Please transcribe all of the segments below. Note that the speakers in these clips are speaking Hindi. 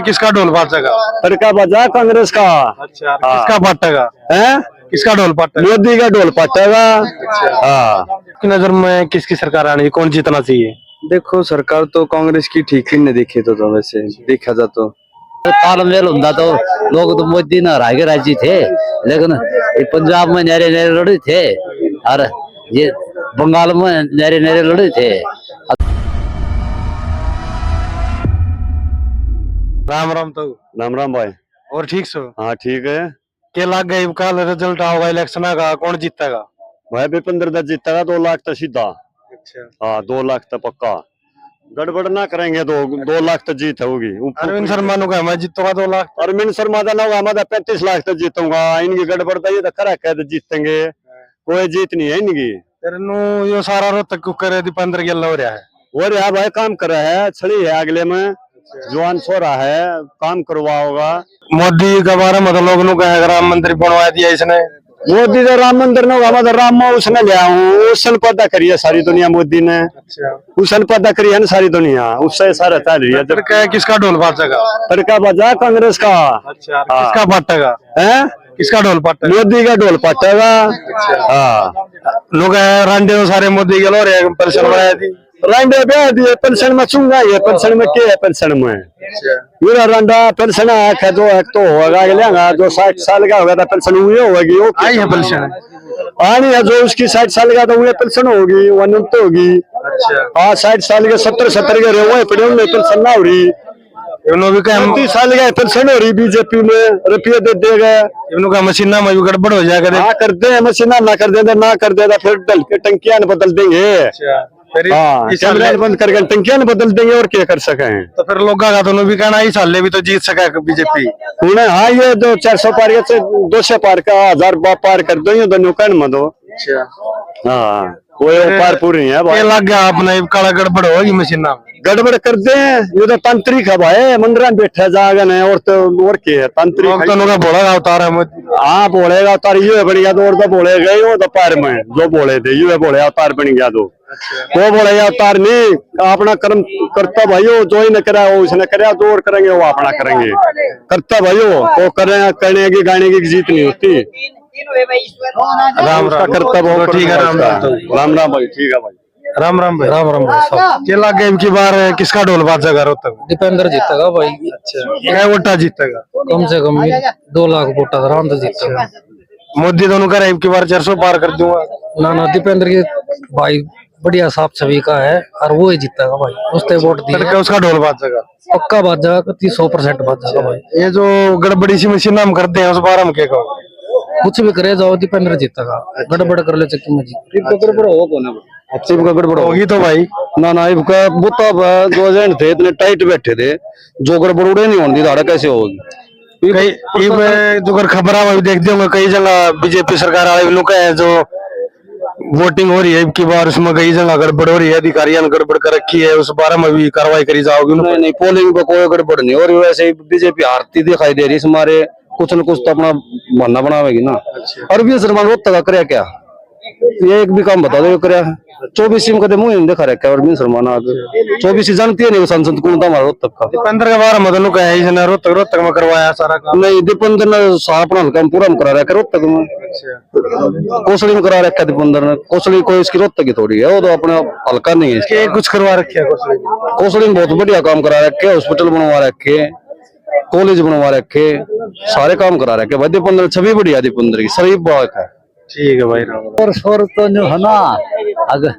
किसका ढोल बाजेगा? का बजा कांग्रेस का। अच्छा, किसका पटेगा? है किसका ढोल पटेगा? मोदी का ढोल पटेगा। हाँ, आपकी नजर में किसकी सरकार आनी, कौन जीतना चाहिए? देखो सरकार तो कांग्रेस की ठीक ही नहीं दिखी तो वैसे देखा जाए तो तालमेल होता तो लोग तो मोदी न हरा के राजी थे, लेकिन ये पंजाब में नहरे नहरे लड़े थे और ये बंगाल में नहरे नहरे लड़े थे। राम राम तो। राम राम भाई। और ठीक सो? हाँ ठीक है के लग गए कल रिजल्ट आओगा इलेक्शन का, कौन जीतेगा? भाई। भूपेंद्र दा जीतेगा 2 लाख तो सीधा। अच्छा, हाँ 2 लाख तो पक्का। गड़बड़ ना करेंगे तो 2 लाख तो जीत होगी। अरविंद शर्मा नु मैं जीतूंगा 2 लाख। अरविंद शर्मा का ना होगा, मैं 35 लाख तो जीतूंगा। इनकी गड़बड़ तो ये तो खरा कह जीतेंगे, कोई जीत नहीं है इनकी। तेरे नु यो सारा रोहतक को करे दीपेंद्र गिल हो रहा है। वो रहा भाई, काम कर रहा है, छड़ी है अगले में, जवान सो रहा है, काम करवा होगा। मोदी के बारे में तो लोग नु कहे राम मंदिर बनवा दिया इसने। मोदी तो राम मंदिर न होगा, राम उसने लिया हूँ, उसन पैदा करी है सारी दुनिया मोदी ने। अच्छा, उसन पैदा करी है ना सारी दुनिया, उससे सारा चल रही है। फिर क्या किसका ढोल बाजेगा? का बजा कांग्रेस का। अच्छा, किसका पटेगा? है किसका ढोल पटेगा? मोदी का ढोल पटेगा। हाँ, लोग रांडे सारे मोदी के लो रहे पेंशन बनाया थी। रांडे ब्याह दिए, पेंशन में चूंगा ये, पेंशन में क्या है? पेंशन में मेरा रांडा पेंशन है जो एक तो होगा लेगा, जो 60 साल का होगा तो पेंशन हुई होगी। वो आई है पेंशन? आनी है जो उसकी 60 साल का तो वो पेंशन होगी, वन तो होगी। अच्छा, हाँ 60 साल के 70 के रहे पड़े उन्हें पेंशन ना हो रही। 30 साल का पेंशन हो रही बीजेपी में, रुपये दे देगा। इन्हों का मशीना में भी गड़बड़ हो जाएगा। हाँ कर दे मशीना, ना कर दे ना कर दे फिर डल के टंकियां बदल देंगे। हाँ बंद करके टंकियां बदल देंगे और क्या कर सके। तो फिर लोग का तो भी कहना ही साल भी तो जीत सका बीजेपी। उन्हें हाँ ये 400 पार से 200 पार का 1000 पार कर दो, ये दोनों कहन में दो। हाँ कोई पार पूरी है भाई। लग गया अपना काला गड़बड़ होगी मशीना में। गड़बड़ कर दे, ये तो तांत्रिक है भाई, मंदिर बैठा जागन है और तो और क्या है तांत्रिक। तो बोला अवतार है मोदी। हाँ बोलेगा अवतार ये बन गया तो, और तो बोलेगा ही वो दोपहर में जो बोले थे ये बोले अवतार बन गया तो। वो बोले अवतार नहीं, अपना कर्म करता भाई, जो ही न करा वो इसने करा, जो और करेंगे वो अपना करेंगे। करता भाई वो करने की गाने की जीत नहीं होती। राम राम करता बहुत ठीक है। राम राम राम राम भाई। ठीक है भाई। राम राम भाई। राम राम भाई। के लग गए की बार किसका ढोल बाजेगा रोहतक? दीपेंद्र जीतेगा भाई। अच्छा, क्या वोटा जीतेगा? कम से कम 2 लाख वोटा आराम से जीतेगा। मोदी दोनों का की बार 400 पार कर दूंगा। ना दीपेंद्र की भाई बढ़िया साफ छवि का है और वो ही जीतेगा भाई, उसने वोट दिया। उसका ढोल बाजेगा पक्का बाजेगा, 100% बाजेगा भाई। ये जो गड़बड़ी सी मशीन हम करते हैं उस बारे में क्या कहो? कुछ भी करे जाओ दीपेंद्र जीतेगा। गड़बड़ कर ले चक्की में जीत। गड़बड़ हो कौन अच्छी गड़बड़ होगी तो भाई। ना इनका वो तो जो एजेंट थे इतने टाइट बैठे थे, जो गड़बड़ उड़े नहीं होनी धारा कैसे होगी। कई जो खबर है देखते होंगे कई जगह बीजेपी सरकार वाले लोग है जो वोटिंग हो रही है की बार, उसमें कई जगह गड़बड़ हो रही है, अधिकारियों ने गड़बड़ कर रखी है, उस बारे में भी कार्रवाई करी जाओगी? नहीं पोलिंग पे कोई गड़बड़ नहीं हो रही, वैसे बीजेपी हारती दिखाई दे रही हमारे, कुछ न कुछ तो अपना बहाना बनावेगी ना। अरविंद शर्मा रोहतक करे क्या, ये एक भी काम बता दो करे। 24 में कदम मुंह देखा रखा है अरविंद शर्मा ना, 24 जानती है नहीं सांसद कौन था हमारा रोहतक का। दीपेंद्र के बारे में तो कहा है इसने रोहतक में करवाया सारा काम। नहीं दीपेंद्र ने अपना काम पूरा करा रखा रोहतक में, कोसली में करा रखा दीपेंद्र ने। कोसली कोई इसकी रोहतक की थोड़ी है, वो तो अपना हल्का नहीं है इसके। कुछ करवा रखे है कोसली में बहुत बढ़िया काम करा रखे, हॉस्पिटल बनवा रखे, कॉलेज बनवा रखे, सारे काम करा रखे भाई। दीपेंद्र छवि बढ़िया दीपेंद्र की, शरीफ बात है। ठीक है भाई। जोर शोर तो जो है ना, अगर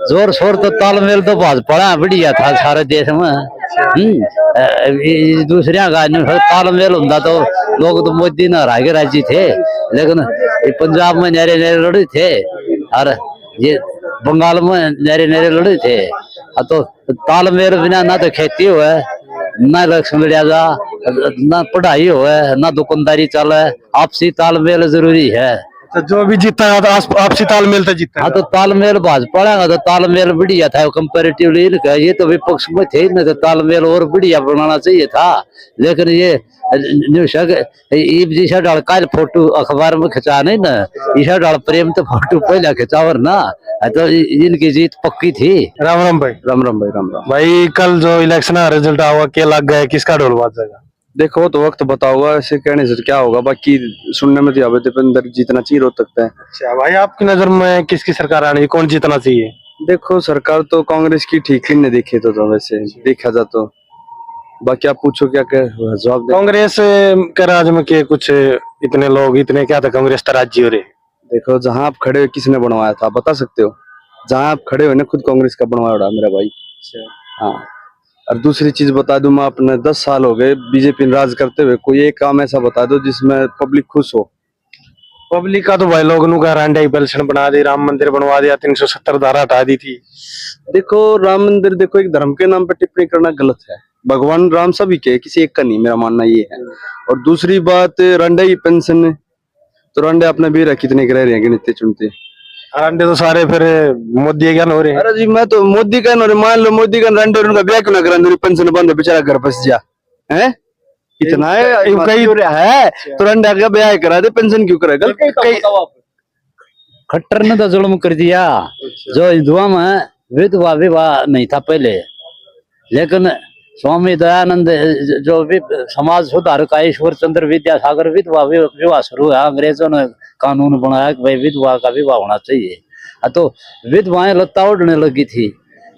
जोर शोर तो तालमेल तो भाजपा बढ़िया था सारे देश में। दूसरे का तालमेल होता तो लोग तो मोदी न हरा के राजी थे, लेकिन पंजाब में नहरे नहरे लड़े थे और ये बंगाल में नहरे नहरे लड़े थे। तो तालमेल बिना ना तो खेती हो है, ना इलेक्शन लड़ा जा, ना पढ़ाई हो है, ना दुकानदारी चल है। आपसी तालमेल जरूरी है। तो जो भी जीता है तो आपसी तालमेल से जीता हाँ तो तालमेल भाजपा का तो तालमेल बढ़िया था कंपेरेटिवली इनका, ये तो विपक्ष में थे न, तो तालमेल और बढ़िया बनाना चाहिए था। लेकिन ये ईसा डाल का फोटो अखबार में खिंचा नहीं ना, ईसा डाल प्रेम तो फोटो पहले खिंचावर ना, तो इनकी जीत पक्की थी। राम राम भाई। राम राम भाई, राम राम भाई कल जो इलेक्शन का रिजल्ट हुआ क्या लग गया, किसका ढोल बाजेगा? देखो तो वक्त बताओगा, ऐसे कहने से क्या होगा, बाकी सुनने में तो अब दीपेंद्र जीतना चाहिए, हो सकता है। अच्छा भाई, आपकी नजर में किसकी सरकार आनी, कौन जीतना चाहिए? देखो सरकार तो कांग्रेस की ठीक ही नहीं दिखी तो वैसे देखा जाए तो, बाकी आप पूछो क्या क्या जवाब दे। कांग्रेस के राज में के कुछ इतने लोग इतने क्या था, कांग्रेस तो राज्य हो रहे। देखो जहां आप खड़े हो किसने बनवाया था, बता सकते हो? जहां आप खड़े हो ना, खुद कांग्रेस का बनवाया मेरा भाई। हाँ, और दूसरी चीज बता दूं मैं, अपने 10 साल हो गए बीजेपी ने राज करते हुए, कोई एक काम ऐसा बता दो जिसमें पब्लिक खुश हो। पब्लिक का तो भाई लोग नु का रांडा पेंशन बना दी, राम मंदिर बनवा दिया, 370 धारा हटा दी थी। देखो राम मंदिर, देखो एक धर्म के नाम पर टिप्पणी करना गलत है। भगवान राम सभी के, किसी एक का नहीं, मेरा मानना ये है। और दूसरी बात, रंडे की पेंशन, तो रंडे अपने भी कितने रह रहे हैं गिनते चुनते, रांडे तो सारे फिर मोदी क्या हो रहे हैं। अरे जी मैं तो मोदी का मान लो, मोदी का रंडे उनका ब्याह क्यों ना करा, पेंशन बंद, बेचारा घर फंस जा है, इतना कई है तो रंडा का ब्याह करा दे, पेंशन क्यों करेगा? खट्टर ने तो जुल्म कर दिया। जो हिंदुओं में विधवा विवाह नहीं था पहले, लेकिन स्वामी दयानंद जो भी समाज सुधारक ईश्वर चंद्र विद्यासागर विधवा विवाह शुरू हुआ, अंग्रेजों ने कानून बनाया कि भाई विधवा का विवाह होना चाहिए। तो विधवाएं लत्ता ओढ़ने लगी थी।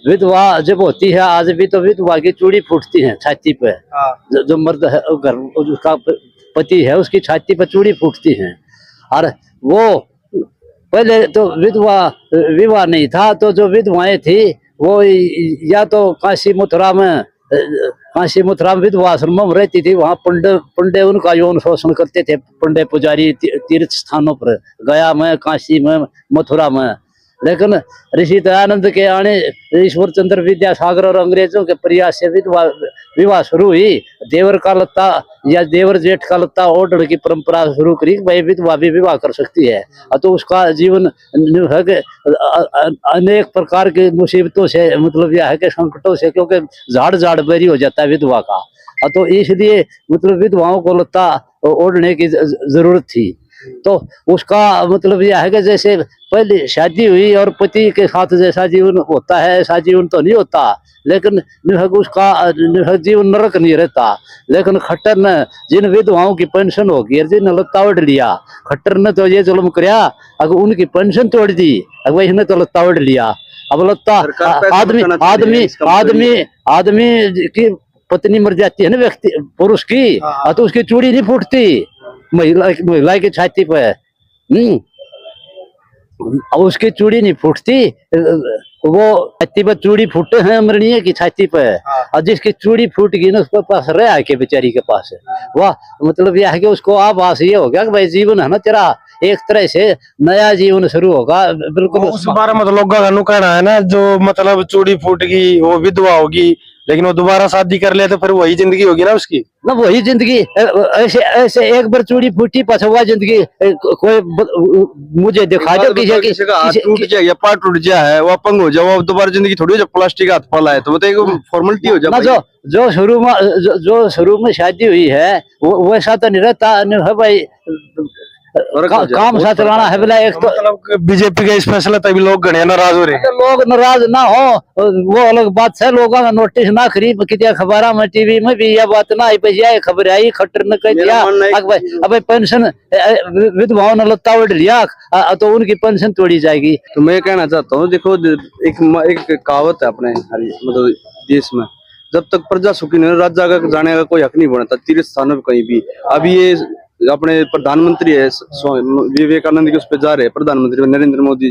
विधवा जब होती है, आज भी तो विधवा की चूड़ी फूटती है छाती पे, जो मर्द है घर उसका पति है उसकी छाती पे चूड़ी फूटती है। और वो पहले तो विधवा विवाह नहीं था, तो जो विधवाएं थी वो या तो काशी मथुरा में विधवा आश्रम में रहती थी, वहाँ पंडे उनका यौन शोषण करते थे, पंडे पुजारी तीर्थ स्थानों पर, गया में, काशी में, मथुरा में। लेकिन ऋषि दयानंद के आने, ईश्वर चंद्र विद्यासागर और अंग्रेजों के प्रयास से विवाह शुरू हुई। देवर का लत्ता या देवर जेठ का लत्ता ओढ़ की परंपरा शुरू करी, भाई विधवा भी विवाह कर सकती है। तो उसका जीवन अनेक प्रकार की मुसीबतों से, मतलब यह है कि संकटों से, क्योंकि झाड़ झाड़ बेरी हो जाता है विधवा का। तो इसलिए मतलब विधवाओं को लत्ता ओढ़ने की जरूरत थी। तो उसका मतलब यह है कि जैसे पहले शादी हुई और पति के साथ जैसा जीवन होता है ऐसा जीवन तो नहीं होता, लेकिन उसका जीवन नरक नहीं रहता। लेकिन खट्टर ने जिन विधवाओं की पेंशन होगी, जिन लत्ता ओढ़ लिया, खट्टर ने तो ये जुल्म किया, अगर उनकी पेंशन तोड़ दी, अगर इसने तो लत्ता ओढ़ लिया। अब लत्ता आदमी की पत्नी मर जाती है ना, व्यक्ति पुरुष की, तो उसकी चूड़ी नहीं फूटती महिला की छाती पे। अब उसकी चूड़ी नहीं फूटती, वो छाती पे चूड़ी फूटे हैं अमरणीय की छाती पे, और जिसकी चूड़ी फूट गई ना उसके पास रह के बेचारी के पास वाह, मतलब यह है कि उसको आभास ये हो गया कि भाई जीवन है ना तेरा एक तरह से नया जीवन शुरू होगा। बिल्कुल उस बारे में तो लोगों का कहना है ना, जो मतलब चूड़ी फूट गई वो विधवा होगी, लेकिन वो दोबारा शादी कर ले तो फिर वही जिंदगी होगी ना उसकी, ना वही जिंदगी। ऐसे एक बार चूड़ी फूटी पास हुआ जिंदगी, कोई मुझे दिखा दो किसी का हाथ टूट जाए या पैर टूट जाए, वो अपंग हो जाए, वो दोबारा जिंदगी थोड़ी हो, प्लास्टिक हाथ फैला है तो बताइए फॉर्मेलिटी हो जाए। जो शुरू में शादी हुई है वो वैसा तो नहीं रहता है भाई, काम साथ लाना है बोला। एक तो मतलब बीजेपी का इस फैसला तभी लोग घने नाराज हो रहे हैं। लोग नाराज ना हो वो अलग बात है, लोगों का नोटिस ना करी कितने अखबार में टीवी में भी यह बात ना आई, पैसा खबर आई, खट्टर ने कह दिया अब पेंशन विधवाओं ने लत्ता ओढ़ लिया तो उनकी पेंशन तोड़ी जाएगी। तो मैं कहना चाहता हूँ, देखो एक कहावत है अपने मतलब देश में, जब तक प्रजा सुखी नहीं, राजा का जाने का कोई हक नहीं बनता तीर्थ स्थानों पर कहीं भी। अभी ये अपने प्रधानमंत्री है विवेकानंद के उस पे जा रहे हैं, प्रधानमंत्री नरेंद्र मोदी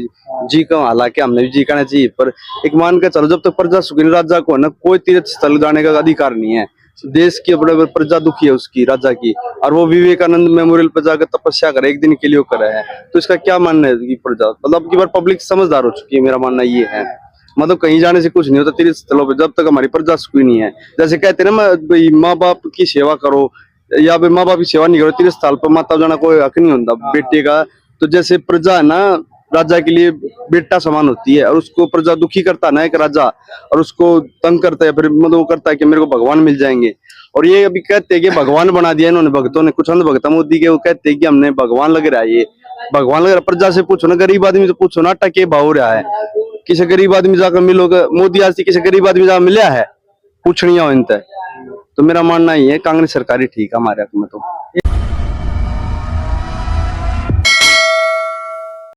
जी का, हालांकि हमने भी जी कहना चाहिए, पर एक मान के चलो जब तक प्रजा सुखी राजा को ना कोई तीर्थ स्थल जाने का अधिकार नहीं है। देश की अपने प्रजा दुखी है उसकी राजा की, और वो विवेकानंद मेमोरियल पर जाकर तपस्या करे, एक दिन के लिए करे है, तो इसका क्या मानना है कि प्रजा मतलब की बार पब्लिक समझदार हो चुकी है, मेरा मानना ये है। मतलब कहीं जाने से कुछ नहीं होता तीर्थ स्थलों पर जब तक हमारी प्रजा सुखी नहीं है। जैसे कहते हैं ना माँ बाप की सेवा करो, या माँ बाप की सेवा नहीं करो, तीर्थ स्थल पर माता जाना कोई हक नहीं होता बेटे का, तो जैसे प्रजा है ना, राजा के लिए बेटा समान होती है, और उसको प्रजा दुखी करता है ना एक राजा, और उसको तंग करता है, फिर मतलब वो करता है कि मेरे को भगवान मिल जाएंगे। और ये अभी कहते हैं कि भगवान बना दिया इन्होंने, भक्तों ने, कुछ अंध भक्त मोदी के, वो कहते हैं कि हमने भगवान लग रहा है, ये भगवान लग रहा है। प्रजा से पूछो ना, गरीब आदमी से पूछो ना, टके भाव हो रहा है, किसी गरीब आदमी जाकर मिलोगे, मोदी आज किसी गरीब आदमी जाकर मिला है पूछनिया हो इनते। तो मेरा मानना ही है कांग्रेस सरकार ही ठीक है हमारे हक में। तो